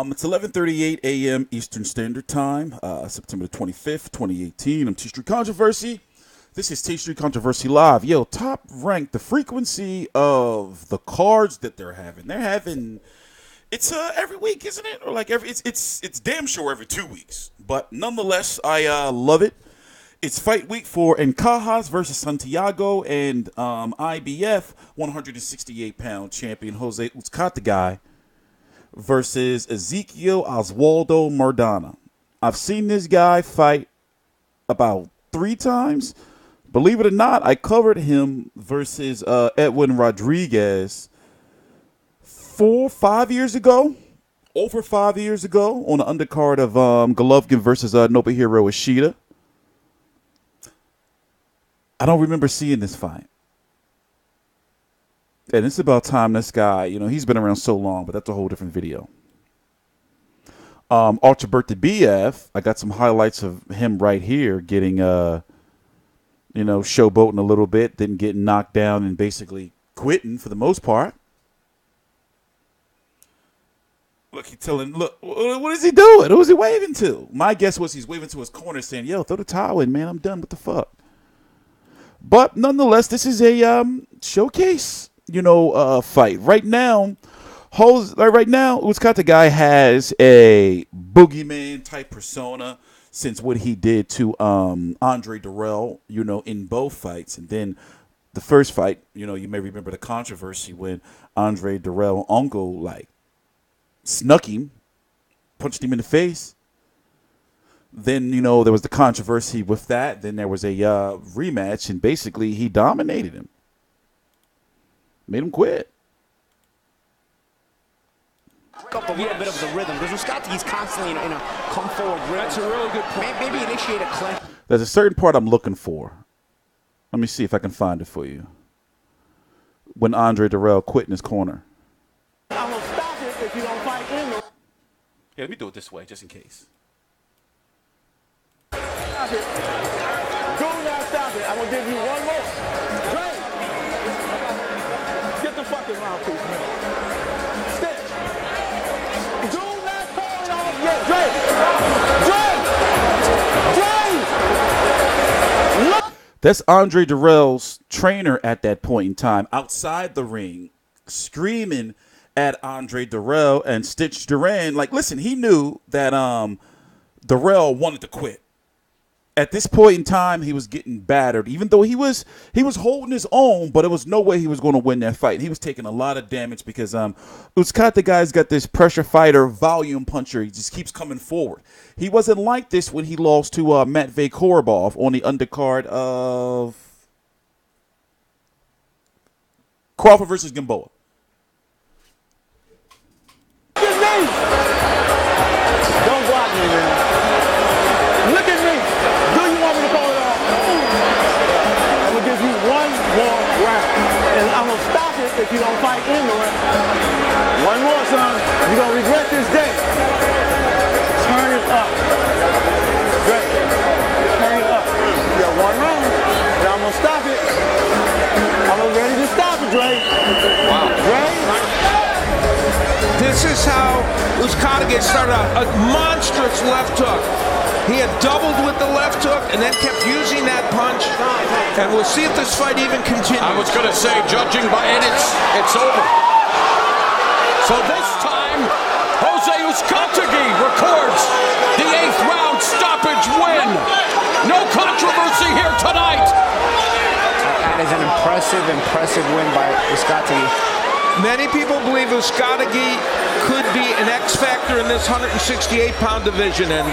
It's 11:38 a.m. Eastern Standard Time, September the 25th, 2018. I'm TstreeT Controversy. This is TstreeT Controversy Live. Yo, top rank, the frequency of the cards that they're having. They're having, it's every week, isn't it? Or like it's damn sure every 2 weeks. But nonetheless, I love it. It's fight week for Ancajas versus Santiago and IBF 168-pound champion José Uzcategui versus Ezequiel Maderna. I've seen this guy fight about 3 times. Believe it or not, I covered him versus Edwin Rodriguez 5 years ago, over 5 years ago, on the undercard of Golovkin versus Nobuhiro Ishida. I don't remember seeing this fight. And it's about time this guy, he's been around so long, but that's a whole different video. Ultrabert the BF, I got some highlights of him right here getting, showboating a little bit, then getting knocked down and basically quitting for the most part. Look, what is he doing? Who's he waving to? My guess was he's waving to his corner saying, yo, throw the towel in, man. I'm done. What the fuck? But nonetheless, this is a showcase, fight. Right now, Uzcategui has a boogeyman type persona since what he did to Andre Dirrell, in both fights. And then the first fight, you may remember the controversy when Andre Dirrell uncle snuck him, punched him in the face. Then, there was the controversy with that. Then there was a rematch, and basically he dominated him. Made him quit. Up a little bit of the rhythm, because Uzcategui's constantly in a come forward rhythm. That's a really good point. Maybe initiate a clinch. There's a certain part I'm looking for. Let me see if I can find it for you. When Andre Dirrell quit in his corner. I'm going to stop it if you don't fight in the... Yeah, let me do it this way, just in case. Stop it. Do not stop it. I'm going to give you one more. Drake. Get the fucking mouthpiece, man. Stitch. Do not call it off yet. Drake. Drake. Look. That's Andre Dirrell's trainer at that point in time, outside the ring, screaming at Andre Dirrell and Stitch Duran. Listen, he knew that Dirrell wanted to quit. At this point in time, he was getting battered, even though he was holding his own, but it was no way he was going to win that fight. He was taking a lot of damage because Uzcategui's got this pressure fighter, volume puncher. He just keeps coming forward. He wasn't like this when he lost to Matvey Korobov on the undercard of Crawford versus Gamboa. Don't block me, man. Look at me. Do you want me to call it off? I'm going to give you one more round. And I'm going to stop it if you don't fight in the round. One more, son. You're going to regret this day. Turn it up. Great. Turn it up. You got one round. Now I'm going to stop it. I'm ready to stop it, Dre. Wow. Dre? This is how Uzcategui started out. A monstrous left hook. He had doubled with the left hook and then kept using that punch. And we'll see if this fight even continues. I was going to say, judging by it, it's over. So this time, José Uzcategui records the 8th round stoppage win. No controversy here tonight. That is an impressive win by Uzcategui. Many people believe Uzcategui could be an X factor in this 168-pound division, and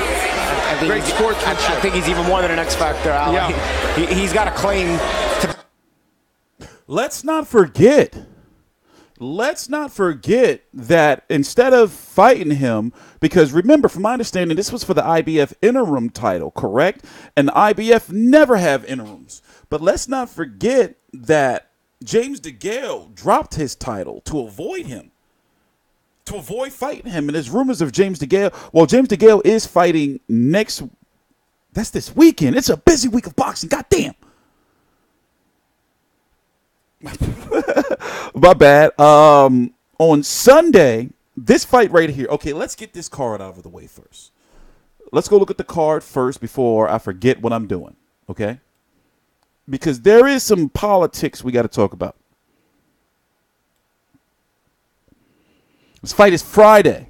great sportsmanship. I think he's even more than an X factor. Yeah. He's got a claim to. Let's not forget that instead of fighting him, because remember, from my understanding, this was for the IBF interim title, correct? And the IBF never have interims. But let's not forget that James DeGale dropped his title to avoid him, to avoid fighting him. And there's rumors of James DeGale. Well, James DeGale is fighting that's this weekend. It's a busy week of boxing. Goddamn. My bad. On Sunday, this fight right here. Okay, let's get this card out of the way first. Let's go look at the card first before I forget what I'm doing, okay? Because there is some politics we got to talk about. This fight is Friday.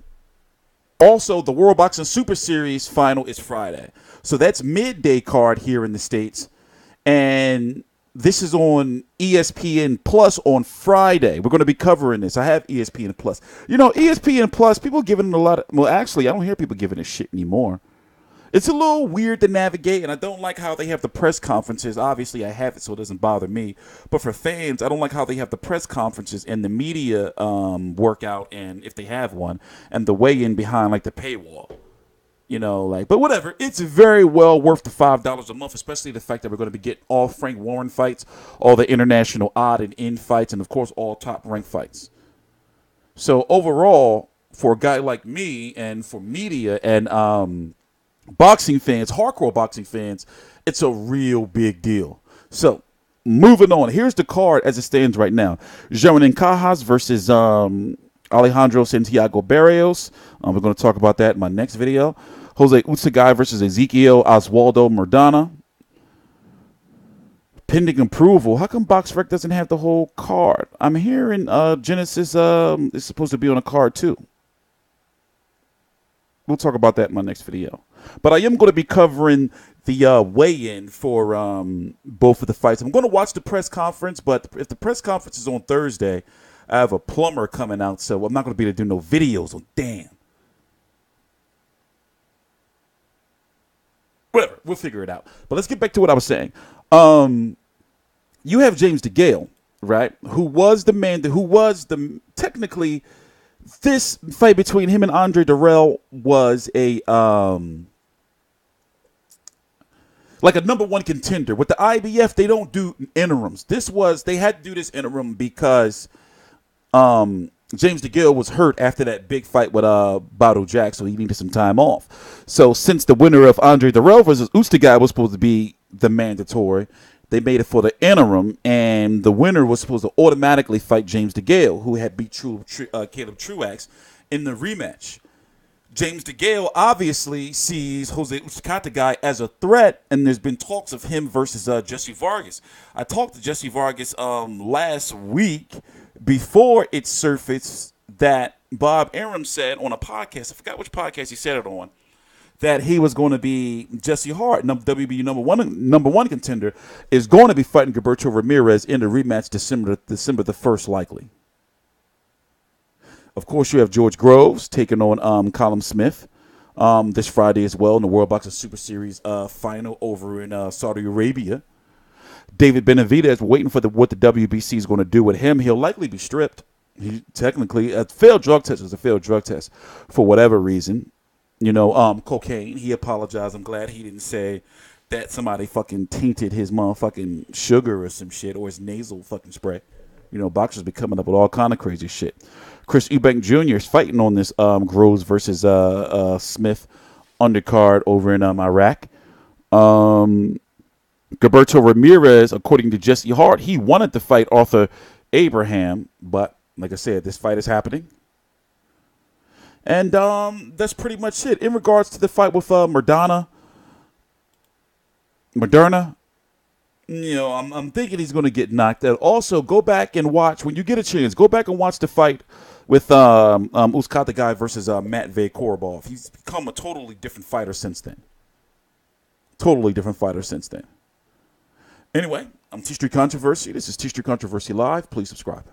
Also, the World Boxing Super Series final is Friday. So that's midday card here in the States. And this is on ESPN Plus on Friday. We're going to be covering this. I have ESPN Plus. You know, ESPN Plus, people giving it a lot of, well, actually, I don't hear people giving it shit anymore. It's a little weird to navigate, and I don't like how they have the press conferences. Obviously, I have it, so it doesn't bother me. But for fans, I don't like how they have the press conferences and the media workout, and if they have one, and the weigh-in behind, like, the paywall. You know, like, but whatever. It's very well worth the $5 a month, especially the fact that we're going to be getting all Frank Warren fights, all the international odd and end fights, and, of course, all top-ranked fights. So, overall, for a guy like me and for media and boxing fans, hardcore boxing fans, it's a real big deal. So, moving on. Here's the card as it stands right now. Jerwin Ancajas versus Alejandro Santiago Barrios. We're going to talk about that in my next video. José Uzcategui versus Ezequiel Maderna. Pending approval. How come BoxRec doesn't have the whole card? I'm hearing Genesis is supposed to be on a card too. We'll talk about that in my next video. But I am going to be covering the weigh-in for both of the fights. I'm going to watch the press conference, but if the press conference is on Thursday, I have a plumber coming out, so I'm not going to be able to do no videos on damn. Whatever, we'll figure it out. But let's get back to what I was saying. You have James DeGALE, right, who was technically, this fight between him and Andre Dirrell was a like a #1 contender. With the IBF, they don't do interims. They had to do this interim because James DeGALE was hurt after that big fight with Bado Jack, so he needed some time off. So since the winner of Andre Dirrell versus Uzcategui was supposed to be the mandatory, they made it for the interim, and the winner was supposed to automatically fight James DeGALE, who had beat Caleb Truax in the rematch. James DeGALE obviously sees José Uzcategui as a threat, and there's been talks of him versus Jesse Vargas. I talked to Jesse Vargas last week before it surfaced that Bob Arum said on a podcast, I forgot which podcast he said it on, that he was going to be Jesse Hart, WBU number one contender, is going to be fighting Gilberto Ramirez in the rematch December the 1st, likely. Of course, you have George Groves taking on Callum Smith this Friday as well in the World Boxing Super Series final over in Saudi Arabia. David Benavidez, waiting for what the WBC is going to do with him. He'll likely be stripped. He technically, a failed drug test is a failed drug test for whatever reason. You know, cocaine. He apologized. I'm glad he didn't say that somebody fucking tainted his motherfucking sugar or some shit, or his nasal fucking spray. You know, boxers be coming up with all kind of crazy shit. Chris Eubank Jr. is fighting on this Groves versus Smith undercard over in Iraq. Gilberto Ramirez, according to Jesse Hart, he wanted to fight Arthur Abraham, but like I said, this fight is happening. And that's pretty much it. In regards to the fight with Maderna, you know, I'm thinking he's going to get knocked out. Also, go back and watch, when you get a chance, go back and watch the fight with Uzcategui versus Matvey Korobov. He's become a totally different fighter since then. Anyway, I'm TstreeT Controversy. This is TstreeT Controversy Live. Please subscribe.